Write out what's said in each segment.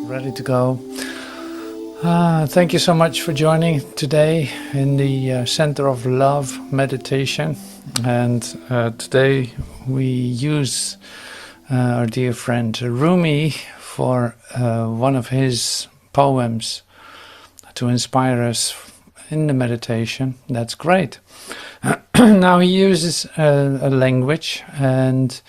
Ready to go. Thank you so much for joining today in the Center of Love meditation. And today we use our dear friend Rumi for one of his poems to inspire us in the meditation. That's great. Now he uses a language, and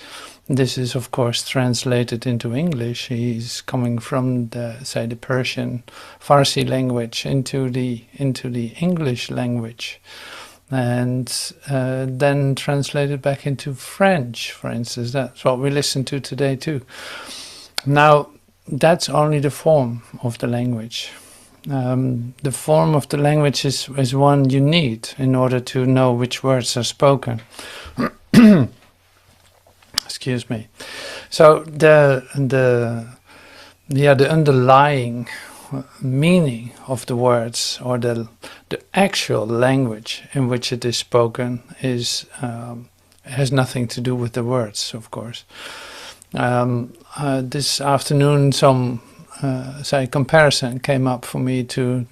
this is of course translated into English. He's coming from the Persian Farsi language into the English language, and then translated back into French, for instance. That's what we listen to today too. Now that's only the form of the language. The form of the language is one you need in order to know which words are spoken. Excuse me. So the underlying meaning of the words, or the actual language in which it is spoken, is has nothing to do with the words, of course. This afternoon, some comparison came up for me to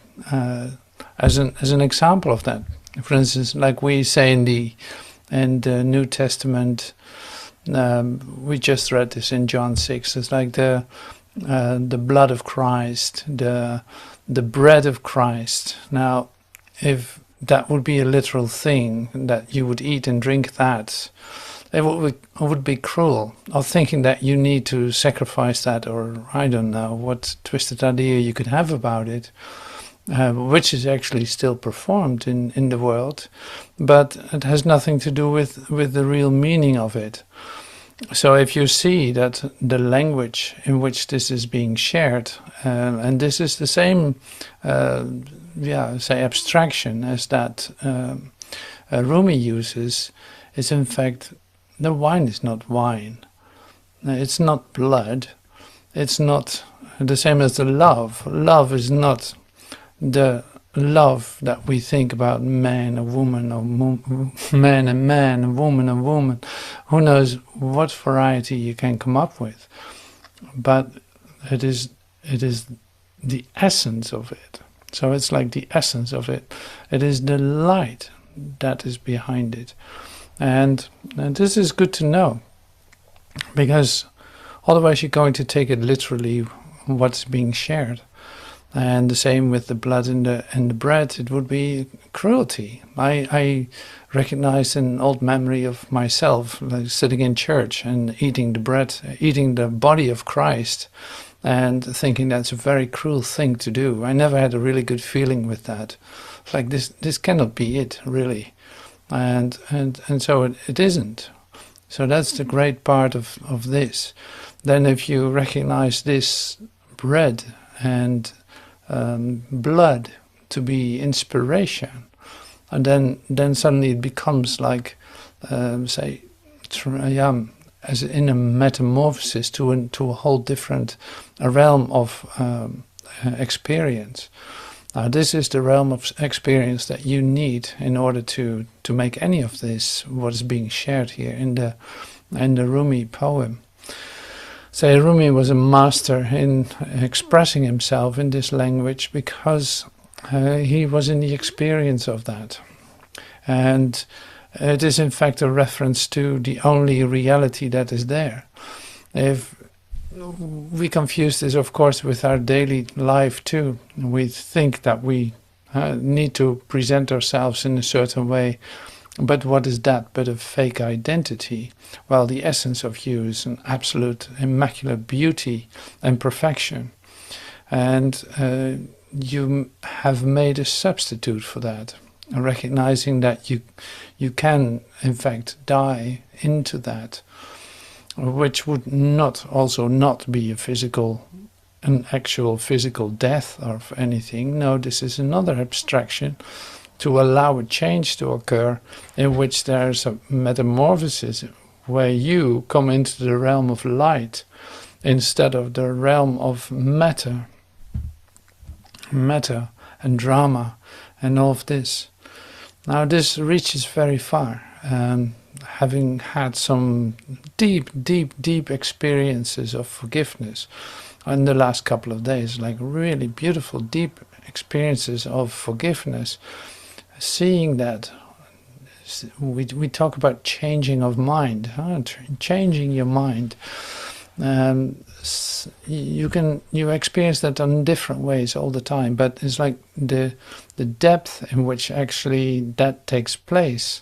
as an example of that. For instance, like we say in the New Testament. We just read this in John 6. It's like the blood of Christ, the bread of Christ. Now, if that would be a literal thing, that you would eat and drink that, it would be cruel. Or thinking that you need to sacrifice that, or I don't know what twisted idea you could have about it. Which is actually still performed in the world, but it has nothing to do with the real meaning of it. So if you see that the language in which this is being shared, and this is the same, abstraction as that Rumi uses, is in fact, the wine is not wine. It's not blood. It's not the same as the love. Love is not the love that we think about, man and woman, or man and man, and woman. Who knows what variety you can come up with, but it is the essence of it. So it's like the essence of it. It is the light that is behind it, and this is good to know, because otherwise you're going to take it literally what's being shared. And the same with the blood and the bread, it would be cruelty. I recognize an old memory of myself, like sitting in church and eating the bread, eating the body of Christ, and thinking that's a very cruel thing to do. I never had a really good feeling with that. Like this cannot be it, really. And so it isn't. So that's the great part of this. Then if you recognize this bread and blood to be inspiration, and then suddenly it becomes like, as in a metamorphosis to a whole different realm of experience. This is the realm of experience that you need in order to make any of this what is being shared here in the Rumi poem. Say, Rumi was a master in expressing himself in this language because he was in the experience of that. And it is in fact a reference to the only reality that is there. If we confuse this, of course, with our daily life too. We think that we need to present ourselves in a certain way. But what is that but a fake identity? Well, the essence of you is an absolute immaculate beauty and perfection. And you have made a substitute for that, recognizing that you can, in fact, die into that, which would not be an actual physical death of anything. No, this is another abstraction to allow a change to occur in which there's a metamorphosis where you come into the realm of light instead of the realm of matter and drama and all of this. Now this reaches very far. Having had some deep experiences of forgiveness, in the last couple of days, like really beautiful, deep experiences of forgiveness, seeing that we talk about changing of mind, changing your mind. You experience that in different ways all the time, but it's like the depth in which actually that takes place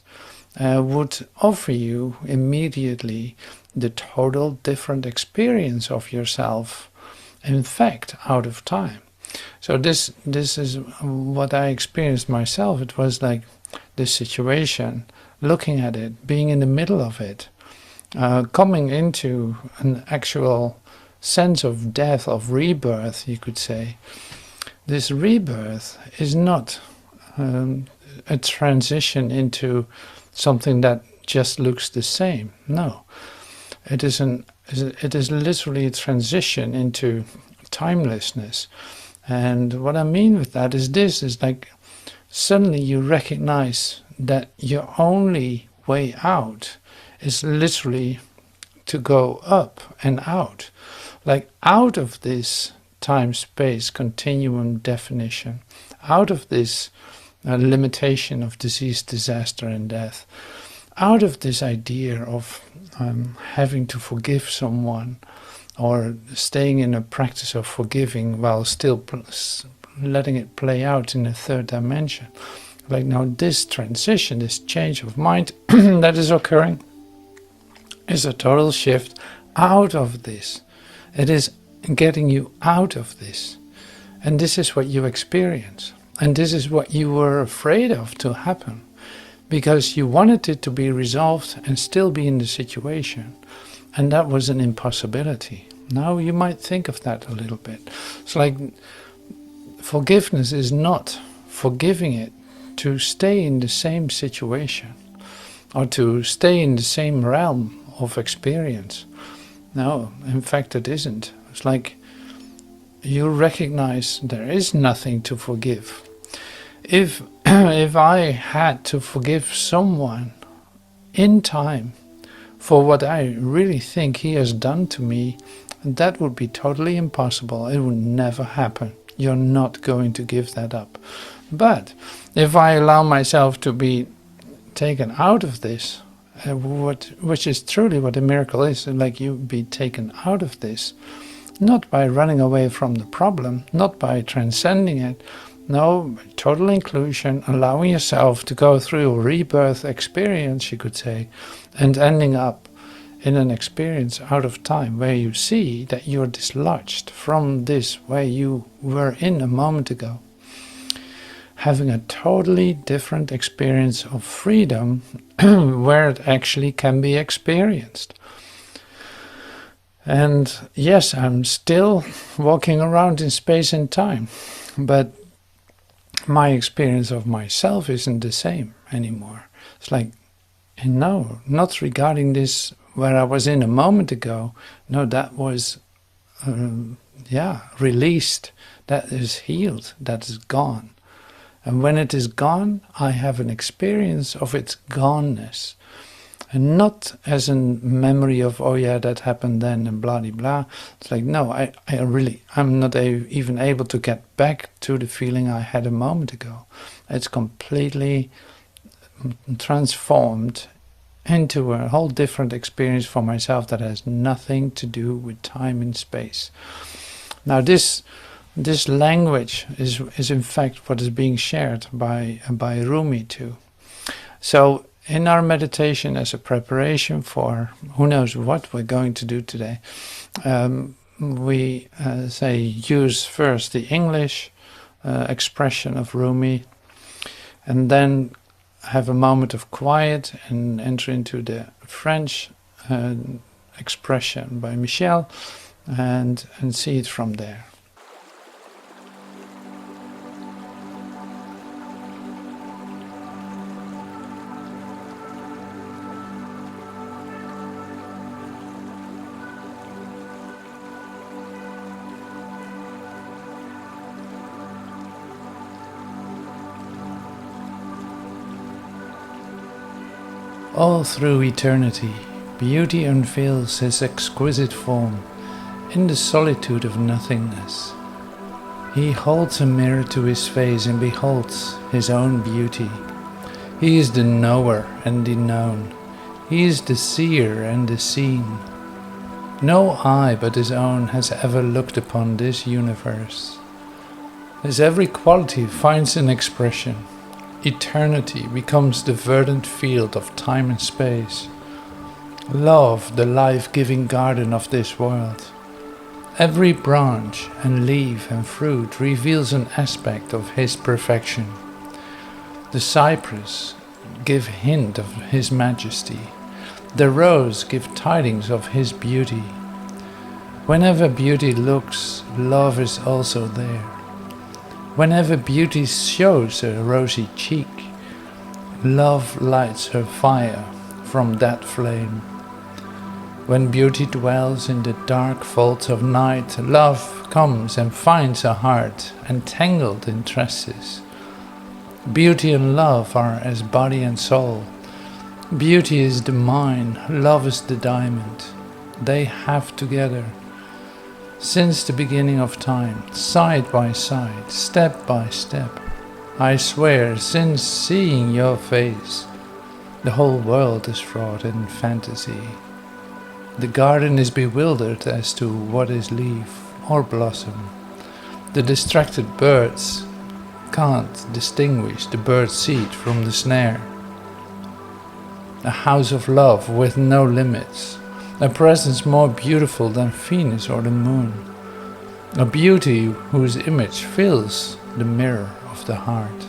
would offer you immediately the total different experience of yourself, in fact, out of time. So this is what I experienced myself. It was like this situation, looking at it, being in the middle of it, coming into an actual sense of death, of rebirth, you could say. This rebirth is not a transition into something that just looks the same. No, it is literally a transition into timelessness. And what I mean with that is this, is like suddenly you recognize that your only way out is literally to go up and out, like out of this time-space continuum definition, out of this limitation of disease, disaster, and death, out of this idea of having to forgive someone or staying in a practice of forgiving while still letting it play out in a third dimension. Like now this transition, this change of mind that is occurring is a total shift out of this. It is getting you out of this. And this is what you experience. And this is what you were afraid of to happen, because you wanted it to be resolved and still be in the situation. And that was an impossibility. Now you might think of that a little bit. It's like forgiveness is not forgiving it to stay in the same situation or to stay in the same realm of experience. No, in fact it isn't. It's like you recognize there is nothing to forgive. If I had to forgive someone in time for what I really think he has done to me, that would be totally impossible. It would never happen. You're not going to give that up. But if I allow myself to be taken out of this, which is truly what a miracle is, like you be taken out of this, not by running away from the problem, not by transcending it, no, total inclusion, allowing yourself to go through a rebirth experience, you could say, and ending up in an experience out of time where you see that you're dislodged from this where you were in a moment ago. Having a totally different experience of freedom where it actually can be experienced. And yes, I'm still walking around in space and time, but my experience of myself isn't the same anymore. It's like, no, not regarding this where I was in a moment ago. No, that was, released. That is healed. That is gone. And when it is gone, I have an experience of its goneness. And not as a memory of, oh yeah, that happened then and blah, blah, blah. It's like, no, I'm not even able to get back to the feeling I had a moment ago. It's completely transformed into a whole different experience for myself that has nothing to do with time and space. Now this language is in fact what is being shared by Rumi too. So in our meditation as a preparation for who knows what we're going to do today, we use first the English expression of Rumi, and then have a moment of quiet and enter into the French expression by Michel and see it from there. All through eternity, beauty unveils his exquisite form, in the solitude of nothingness. He holds a mirror to his face and beholds his own beauty. He is the knower and the known. He is the seer and the seen. No eye but his own has ever looked upon this universe. His every quality finds an expression. Eternity becomes the verdant field of time and space. Love, the life-giving garden of this world. Every branch and leaf and fruit reveals an aspect of his perfection. The cypress give hint of his majesty. The rose give tidings of his beauty. Whenever beauty looks, love is also there. Whenever beauty shows a rosy cheek, love lights her fire from that flame. When beauty dwells in the dark folds of night, love comes and finds a heart entangled in tresses. Beauty and love are as body and soul. Beauty is the mine, love is the diamond. They have together, since the beginning of time, side by side, step by step. I swear, since seeing your face, the whole world is fraught in fantasy. The garden is bewildered as to what is leaf or blossom. The distracted birds can't distinguish the bird's seed from the snare. A house of love with no limits, a presence more beautiful than Venus or the moon, a beauty whose image fills the mirror of the heart.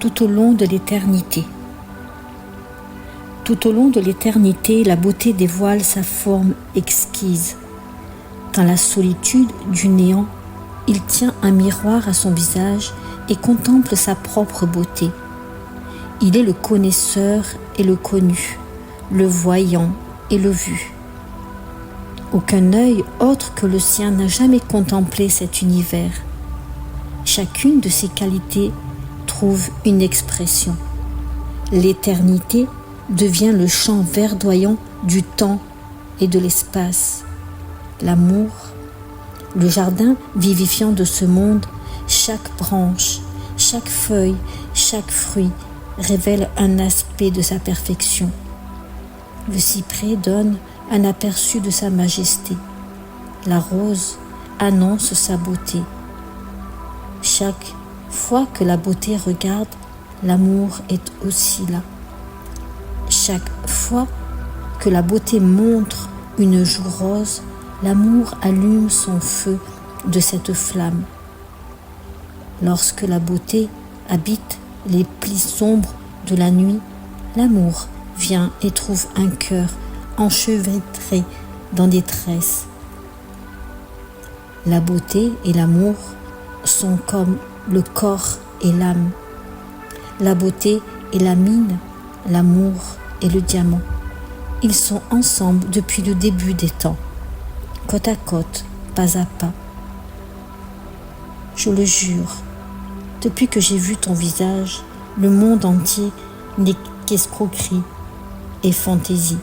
Tout au long de l'éternité. Tout au long de l'éternité, la beauté dévoile sa forme exquise. Dans la solitude du néant, il tient un miroir à son visage et contemple sa propre beauté. Il est le connaisseur et le connu, le voyant et le vu. Aucun œil autre que le sien n'a jamais contemplé cet univers. Chacune de ses qualités trouve une expression. L'éternité devient le chant verdoyant du temps et de l'espace. L'amour, le jardin vivifiant de ce monde, chaque branche, chaque feuille, chaque fruit révèle un aspect de sa perfection. Le cyprès donne un aperçu de sa majesté. La rose annonce sa beauté. Chaque fois que la beauté regarde, l'amour est aussi là. Chaque fois que la beauté montre une joue rose, l'amour allume son feu de cette flamme. Lorsque la beauté habite les plis sombres de la nuit, l'amour vient et trouve un cœur enchevêtré dans des tresses. La beauté et l'amour sont comme le corps et l'âme. La beauté est la mine, l'amour est le diamant. Ils sont ensemble depuis le début des temps, côte à côte, pas à pas. Je le jure, depuis que j'ai vu ton visage, le monde entier n'est qu'escroquerie et fantaisie.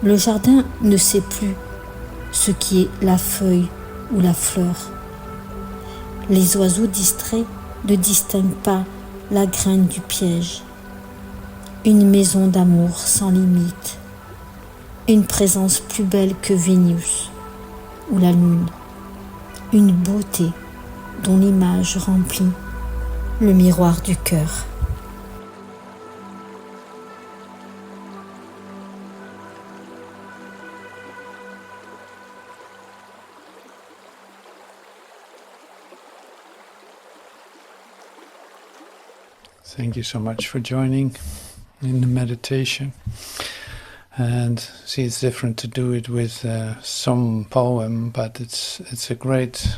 Le jardin ne sait plus ce qui est la feuille ou la fleur. Les oiseaux distraits ne distinguent pas la graine du piège. Une maison d'amour sans limite, une présence plus belle que Vénus ou la lune, une beauté dont l'image remplit le miroir du cœur. Thank you so much for joining in the meditation. And see, it's different to do it with some poem, but it's a great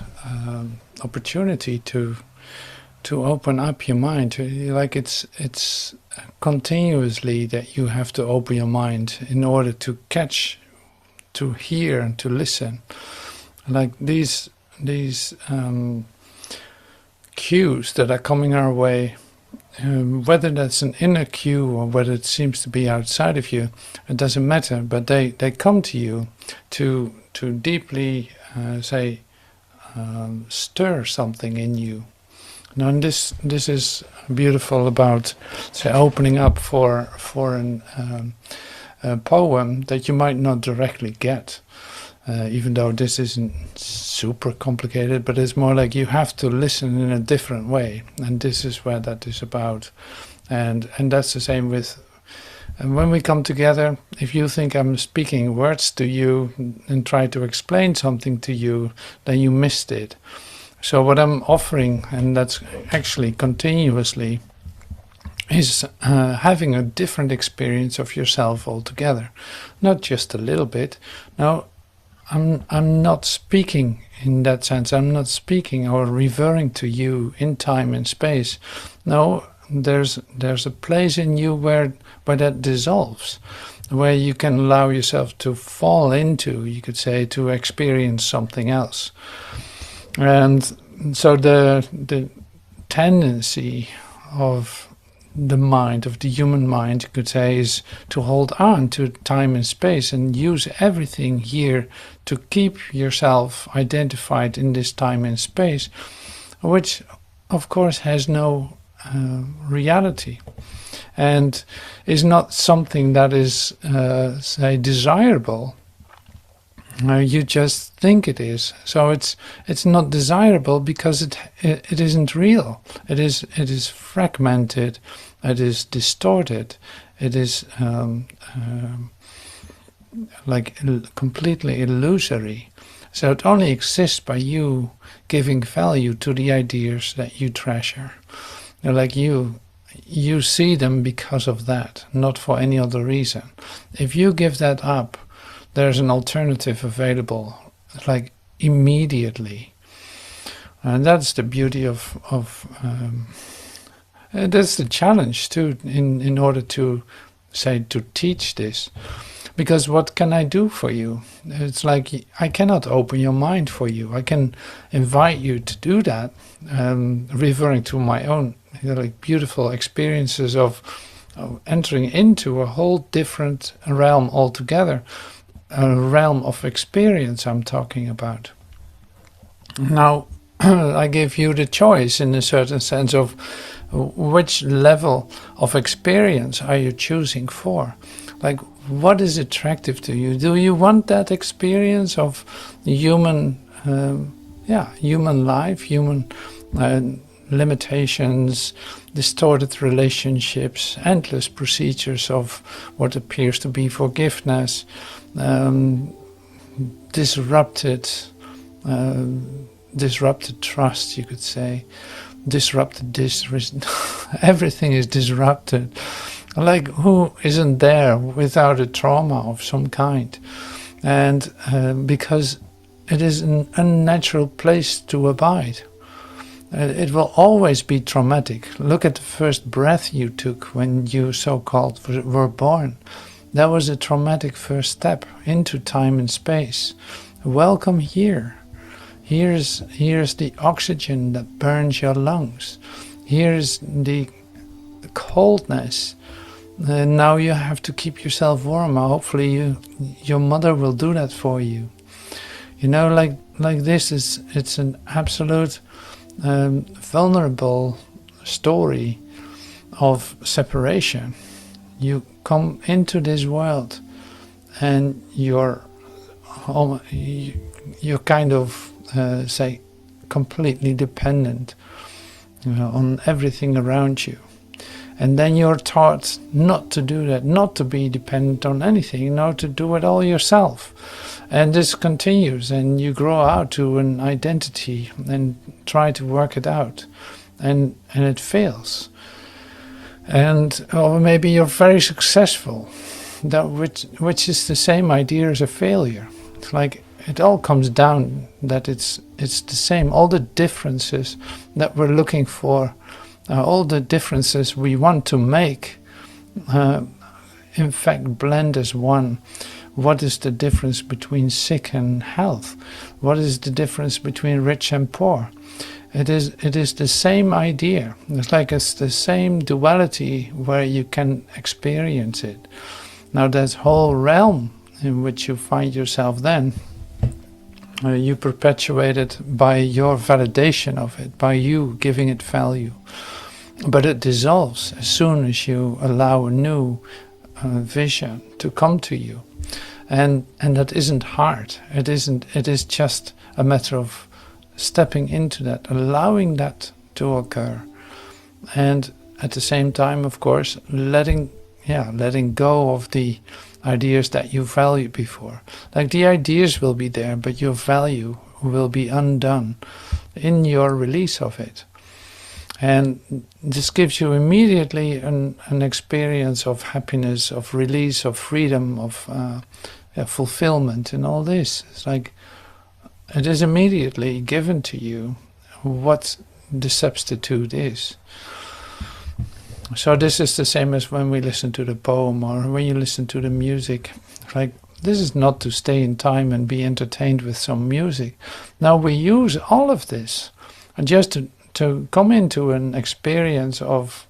opportunity to open up your mind. Like it's continuously that you have to open your mind in order to catch, to hear, and to listen. Like these cues that are coming our way. Whether that's an inner cue or whether it seems to be outside of you, it doesn't matter. But they come to you to deeply stir something in you. Now, and this is beautiful about opening up for a poem that you might not directly get. Even though this isn't super complicated, but it's more like you have to listen in a different way, and this is where that is about. And that's the same with when we come together. If you think I'm speaking words to you and try to explain something to you, then you missed it. So what I'm offering, and that's actually continuously, is having a different experience of yourself altogether, not just a little bit. Now, I'm not speaking in that sense. I'm not speaking or referring to you in time and space. No, there's a place in you where that dissolves, where you can allow yourself to fall into, you could say, to experience something else. And so the tendency of the mind, of the human mind, you could say, is to hold on to time and space and use everything here to keep yourself identified in this time and space, which of course has no reality and is not something that is desirable. You just think it is. So it's not desirable because it isn't real. It is fragmented. It is distorted. It is completely illusory. So it only exists by you giving value to the ideas that you treasure. Like you see them because of that, not for any other reason. If you give that up, there's an alternative available, like immediately, and that's the beauty of that's the challenge too. In order to teach this, because what can I do for you? It's like I cannot open your mind for you. I can invite you to do that, referring to my own beautiful experiences of entering into a whole different realm altogether. A realm of experience I'm talking about. Now, I give you the choice in a certain sense of which level of experience are you choosing for? Like, what is attractive to you? Do you want that experience of human life, human limitations, distorted relationships, endless procedures of what appears to be forgiveness, disrupted trust, you could say, everything is disrupted. Like, who isn't there without a trauma of some kind? And because it is an unnatural place to abide. It will always be traumatic. Look at the first breath you took when you so-called were born. That was a traumatic first step into time and space. Welcome here. Here's the oxygen that burns your lungs. Here's the coldness. Now you have to keep yourself warm. Hopefully your mother will do that for you. Like this it's an absolute vulnerable story of separation. You come into this world and you're kind of completely dependent on everything around you, and then you're taught not to do that, not to be dependent on anything, to do it all yourself. And this continues, and you grow out to an identity and try to work it out, and it fails. And or maybe you're very successful, which is the same idea as a failure. It's like it all comes down that it's the same. All the differences that we're looking for, all the differences we want to make, in fact blend as one. What is the difference between sick and health? What is the difference between rich and poor? It is the same idea. It's the same duality where you can experience it. Now that whole realm in which you find yourself then, you perpetuate it by your validation of it, by you giving it value. But it dissolves as soon as you allow a new vision to come to you. And that isn't hard. It is just a matter of stepping into that, allowing that to occur. And at the same time, of course, letting go of the ideas that you valued before. Like the ideas will be there, but your value will be undone in your release of it. And this gives you immediately an experience of happiness, of release, of freedom, of fulfillment, and all this. It's like it is immediately given to you what the substitute is. So this is the same as when we listen to the poem or when you listen to the music. Like, this is not to stay in time and be entertained with some music. Now we use all of this just to come into an experience of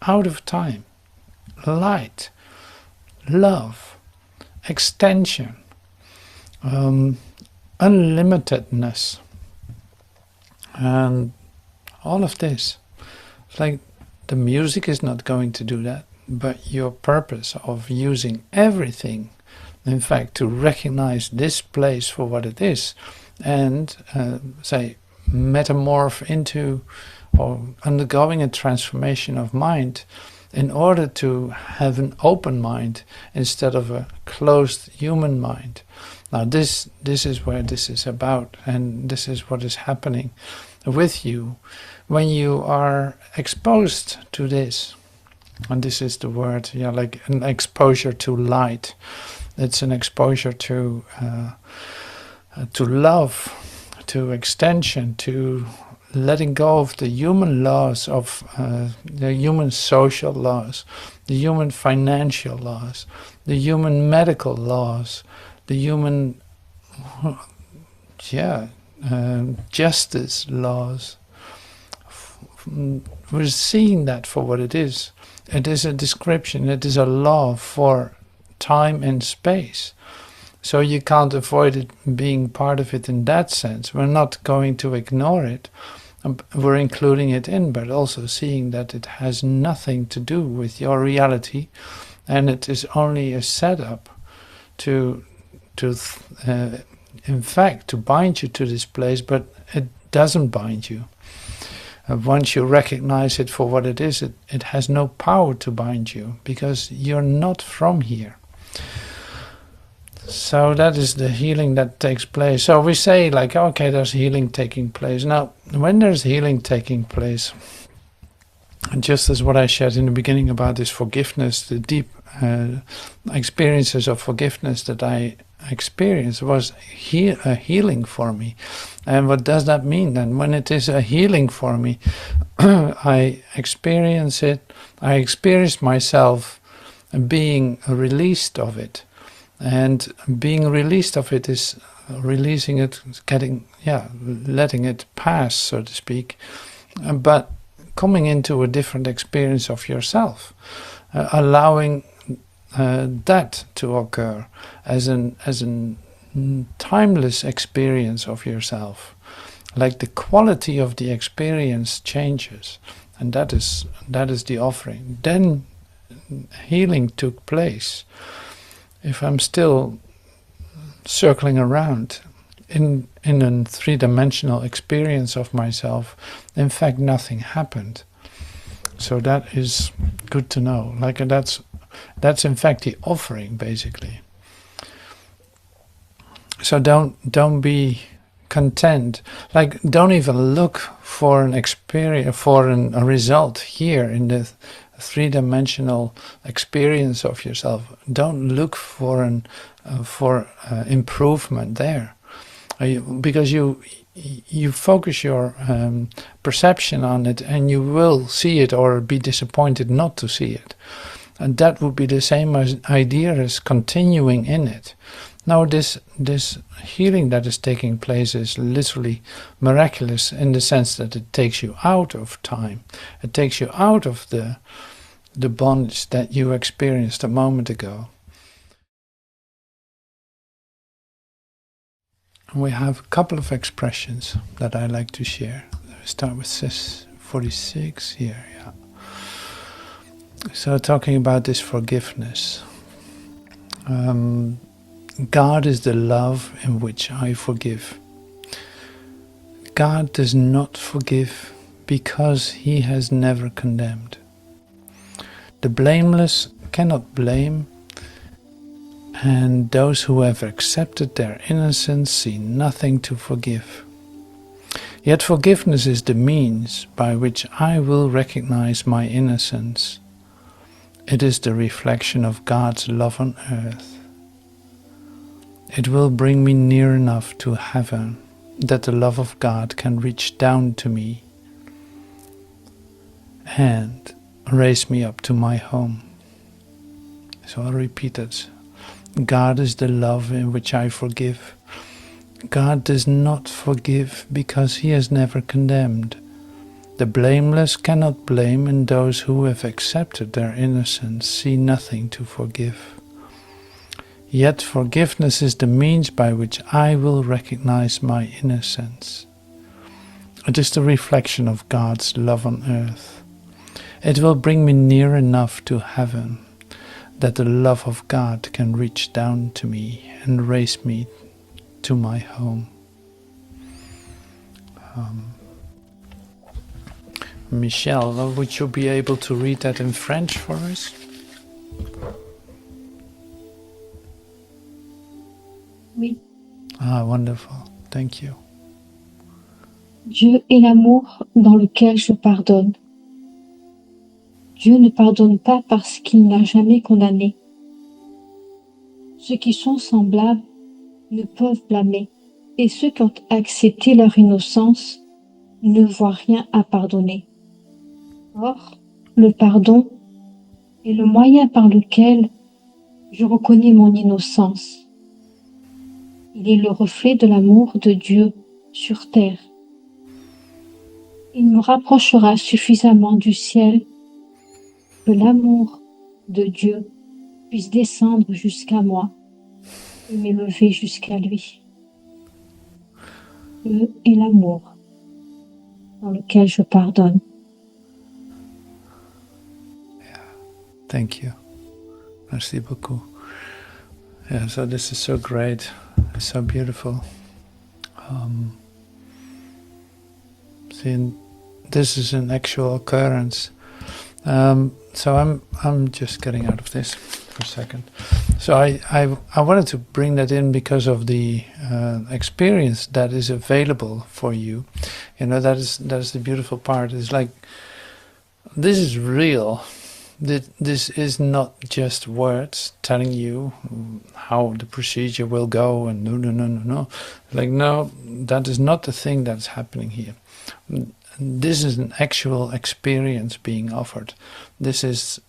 out of time, light, love, extension, unlimitedness, and all of this. It's like the music is not going to do that, but your purpose of using everything, in fact, to recognize this place for what it is, and say metamorph into or undergoing a transformation of mind in order to have an open mind instead of a closed human mind. Now this is where this is about, and this is what is happening with you when you are exposed to this. And this is the word, like an exposure to light. It's an exposure to love, to extension, to letting go of the human laws, of the human social laws, the human financial laws, the human medical laws, the human justice laws. We're seeing that for what it is. It is a description, it is a law for time and space. So you can't avoid it being part of it in that sense. We're not going to ignore it. We're including it in, but also seeing that it has nothing to do with your reality, and it is only a setup to in fact, to bind you to this place, but it doesn't bind you. Once you recognize it for what it is, it has no power to bind you, because you're not from here. So that is the healing that takes place. So we say, like, okay, there's healing taking place. Now, when there's healing taking place, and just as what I shared in the beginning about this forgiveness, the deep experiences of forgiveness that I experienced was a healing for me. And what does that mean then? When it is a healing for me, I experience it, I experience myself being released of it. And being released of it is releasing it, letting it pass, so to speak, but coming into a different experience of yourself, allowing that to occur as an timeless experience of yourself. Like the quality of the experience changes, and that is the offering. Then healing took place. If I'm still circling around in a three-dimensional experience of myself, in fact, nothing happened. So that is good to know. Like that's in fact the offering, basically. So don't be content. Like, don't even look for an experience, for a result here in the three-dimensional experience of yourself. Don't look for improvement there, because you focus your perception on it, and you will see it or be disappointed not to see it. And that would be the same idea as continuing in it. Now, this healing that is taking place is literally miraculous in the sense that it takes you out of time. It takes you out of the bondage that you experienced a moment ago. And we have a couple of expressions that I like to share. We start with 46 here, yeah. So talking about this forgiveness. God is the love in which I forgive. God does not forgive because he has never condemned. The blameless cannot blame, and those who have accepted their innocence see nothing to forgive. Yet forgiveness is the means by which I will recognize my innocence. It is the reflection of God's love on earth. It will bring me near enough to heaven that the love of God can reach down to me and raise me up to my home. So I'll repeat it. God is the love in which I forgive. God does not forgive because he has never condemned. The blameless cannot blame, and those who have accepted their innocence see nothing to forgive. Yet forgiveness is the means by which I will recognize my innocence. It is the reflection of God's love on earth. It will bring me near enough to heaven that the love of God can reach down to me and raise me to my home. Michelle, would you be able to read that in French for us? Oui. Ah, wonderful. Thank you. Dieu est l'amour dans lequel je pardonne. Dieu ne pardonne pas parce qu'il n'a jamais condamné. Ceux qui sont semblables ne peuvent blâmer, et ceux qui ont accepté leur innocence ne voient rien à pardonner. Or, le pardon est le moyen par lequel je reconnais mon innocence. Il est le reflet de l'amour de Dieu sur terre. Il me rapprochera suffisamment du ciel que l'amour de Dieu puisse descendre jusqu'à moi et m'élever jusqu'à lui. Dieu est l'amour dans lequel je pardonne. Thank you. Merci beaucoup. Yeah, so this is so great. It's so beautiful. See, this is an actual occurrence. So I'm just getting out of this for a second. So I wanted to bring that in because of the experience that is available for you. You know, that is the beautiful part. It's like, this is real. This is not just words telling you how the procedure will go, and no. Like, no, that is not the thing that's happening here. This is an actual experience being offered. This is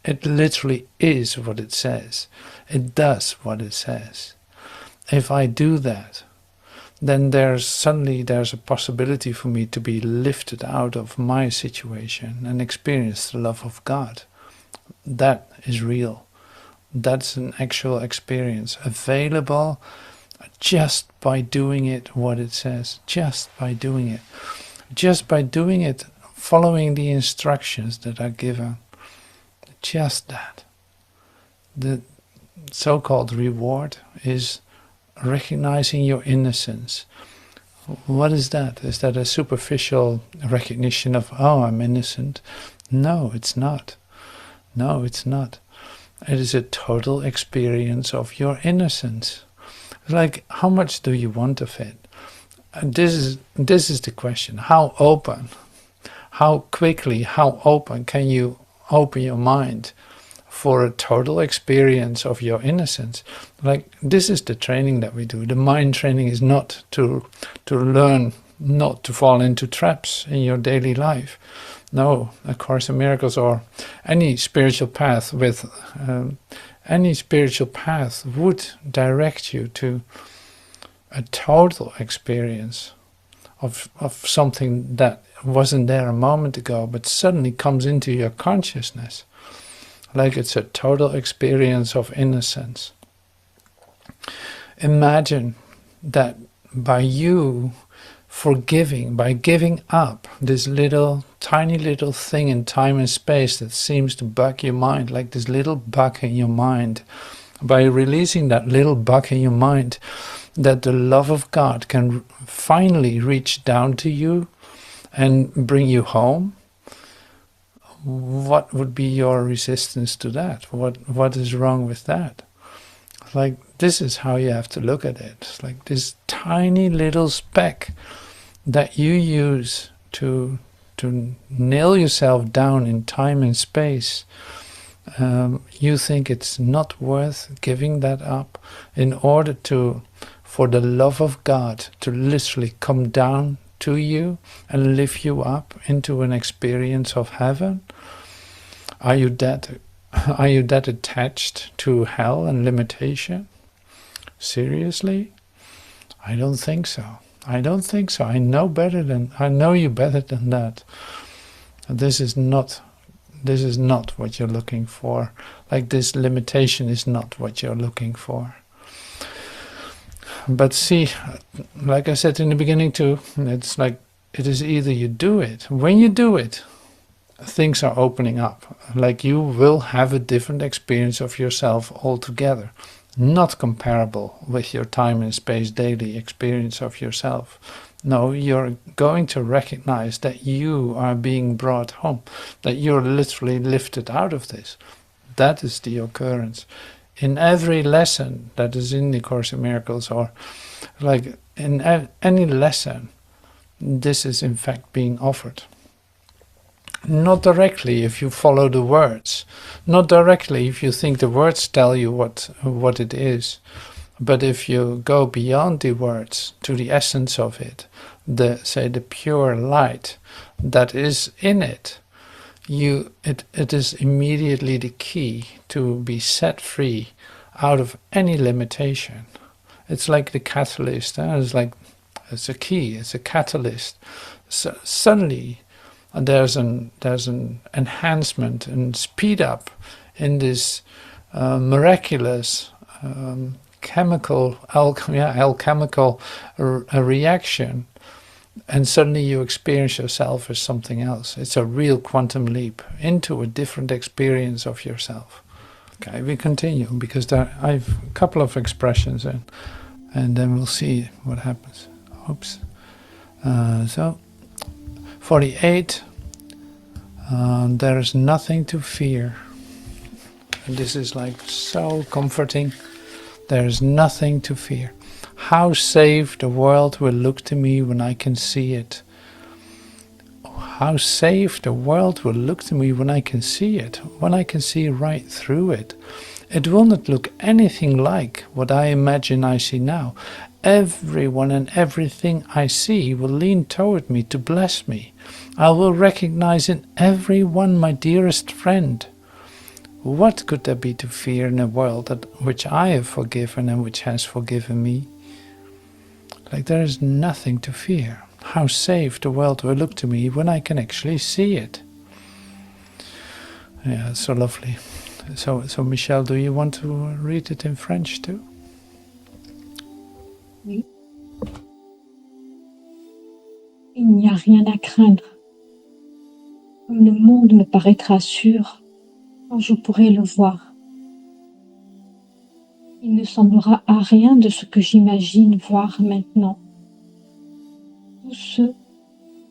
it literally is what it says. It does what it says. If I do that, then there's a possibility for me to be lifted out of my situation and experience the love of God. That is real. That's an actual experience available just by doing it what it says. Just by doing it. Just by doing it, following the instructions that are given. Just that. The so-called reward is recognizing your innocence. What is that? Is that a superficial recognition of, oh, I'm innocent? No, it's not. No, it's not. It is a total experience of your innocence. Like, how much do you want of it? And this is the question. How open, how quickly, how open can you open your mind for a total experience of your innocence? Like, this is the training that we do. The mind training is not to learn not to fall into traps in your daily life. No, A Course in Miracles or any spiritual path with any spiritual path would direct you to a total experience of something that wasn't there a moment ago, but suddenly comes into your consciousness. Like it's a total experience of innocence. Imagine that by you forgiving, by giving up this little, tiny little thing in time and space that seems to bug your mind, like this little bug in your mind, by releasing that little bug in your mind, that the love of God can finally reach down to you and bring you home. What would be your resistance to that? What is wrong with that? Like, this is how you have to look at it. It's like this tiny little speck that you use to nail yourself down in time and space. You think it's not worth giving that up in order for the love of God to literally come down to you and lift you up into an experience of heaven? Are you that attached to hell and limitation? Seriously? I don't think so. I don't think so. I know you better than that. This is not what you're looking for. Like, this limitation is not what you're looking for. But see, like I said in the beginning too, it's like it is either you do it. When you do it, things are opening up. Like, you will have a different experience of yourself altogether. Not comparable with your time and space daily experience of yourself. No, you're going to recognize that you are being brought home, that you're literally lifted out of this. That is the occurrence. In every lesson that is in the Course in Miracles, or like in any lesson, this is in fact being offered. Not directly if you follow the words, not directly if you think the words tell you what it is, but if you go beyond the words to the essence of it, the pure light that is in it, it is immediately the key to be set free out of any limitation. It's like the catalyst. It's a key. It's a catalyst. So suddenly, there's an enhancement and speed up in this miraculous alchemical reaction, and suddenly you experience yourself as something else. It's a real quantum leap into a different experience of yourself. Okay, we continue because I've a couple of expressions in, and then we'll see what happens. Oops. So 48. There is nothing to fear. And this is like so comforting. There is nothing to fear. How safe the world will look to me when I can see it. How safe the world will look to me when I can see it, when I can see right through it. It will not look anything like what I imagine I see now. Everyone and everything I see will lean toward me to bless me. I will recognize in everyone my dearest friend. What could there be to fear in a world which I have forgiven and which has forgiven me? Like, there is nothing to fear. How safe the world will look to me when I can actually see it. Yeah, it's so lovely. So Michelle, do you want to read it in French too? Oui. Il n'y a rien à craindre. Comme le monde me paraîtra sûr quand je pourrai le voir. Il ne semblera à rien de ce que j'imagine voir maintenant. Tous ceux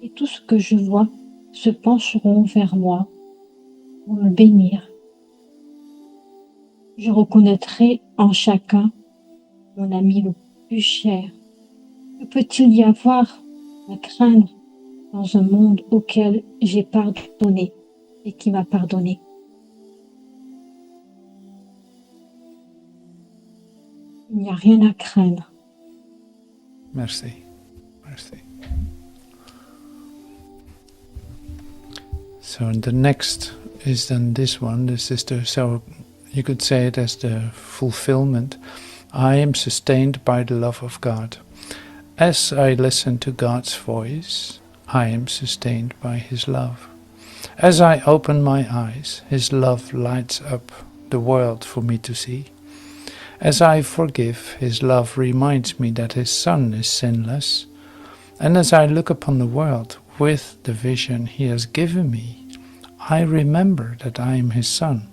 et tout ce que je vois se pencheront vers moi pour me bénir. Je reconnaîtrai en chacun mon ami le plus cher, que peut-il y avoir à craindre dans un monde auquel j'ai pardonné et qui m'a pardonné? Il n'y a rien à craindre. Merci. Merci. So the next is then this one. This is so you could say it as the fulfillment. I am sustained by the love of God. As I listen to God's voice, I am sustained by His love. As I open my eyes, His love lights up the world for me to see. As I forgive, His love reminds me that His Son is sinless. And as I look upon the world with the vision He has given me, I remember that I am His Son.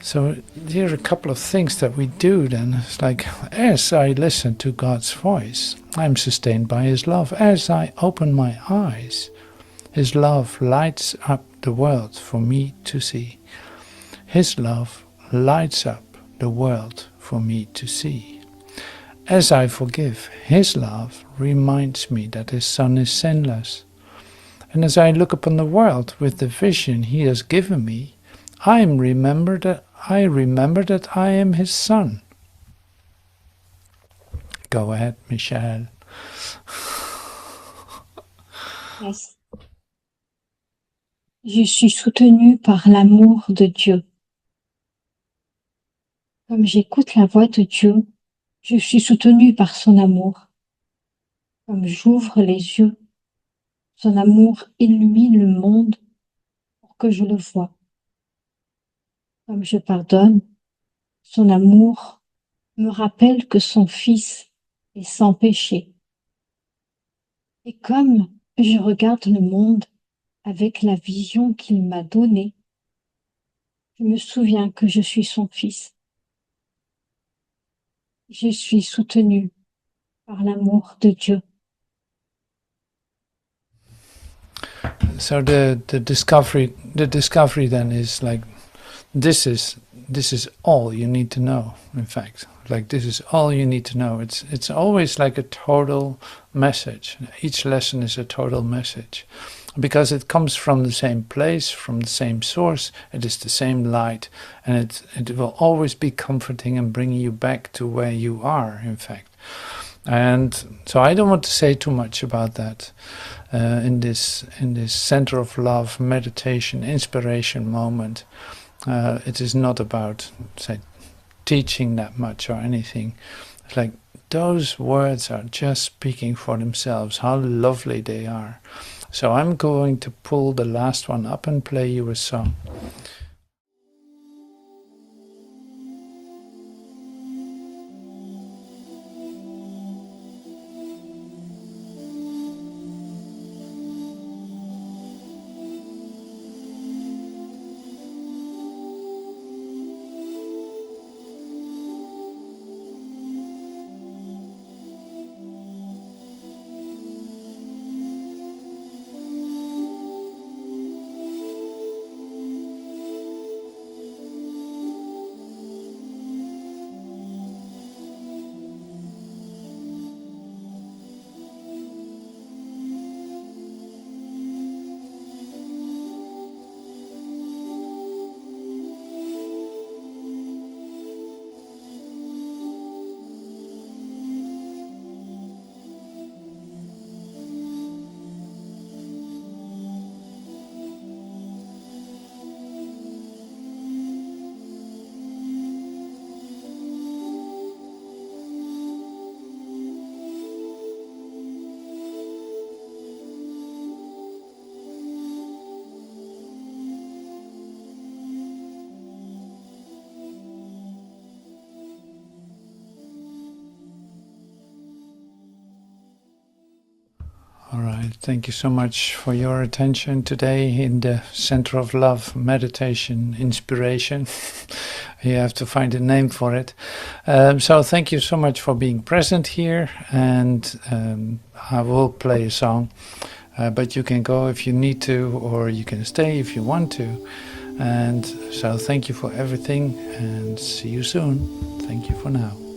So here are a couple of things that we do then. It's like, as I listen to God's voice, I'm sustained by His love. As I open my eyes, His love lights up the world for me to see. His love lights up the world for me to see. As I forgive, His love reminds me that His Son is sinless. And as I look upon the world with the vision He has given me, I remember that I am His Son. Go ahead, Michel. Yes. Je suis soutenue par l'amour de Dieu. Comme j'écoute la voix de Dieu, je suis soutenue par son amour. Comme j'ouvre les yeux, son amour illumine le monde pour que je le voie. Comme je pardonne, son amour me rappelle que son Fils est sans péché. Et comme je regarde le monde avec la vision qu'il m'a donnée, je me souviens que je suis son Fils. Je suis soutenue par l'amour de Dieu. So the discovery then is like, this is all you need to know. In fact, like, this is all you need to know. It's always like a total message. Each lesson is a total message, because it comes from the same place, from the same source. It is the same light, and it will always be comforting and bringing you back to where you are, in fact. And so I don't want to say too much about that in this center of love meditation inspiration moment. It is not about, say, teaching that much or anything. It's like, those words are just speaking for themselves, how lovely they are. So I'm going to pull the last one up and play you a song. All right, thank you so much for your attention today in the Center of Love meditation inspiration. You have to find a name for it. So thank you so much for being present here, and I will play a song, but you can go if you need to, or you can stay if you want to. And so thank you for everything, and see you soon. Thank you for now.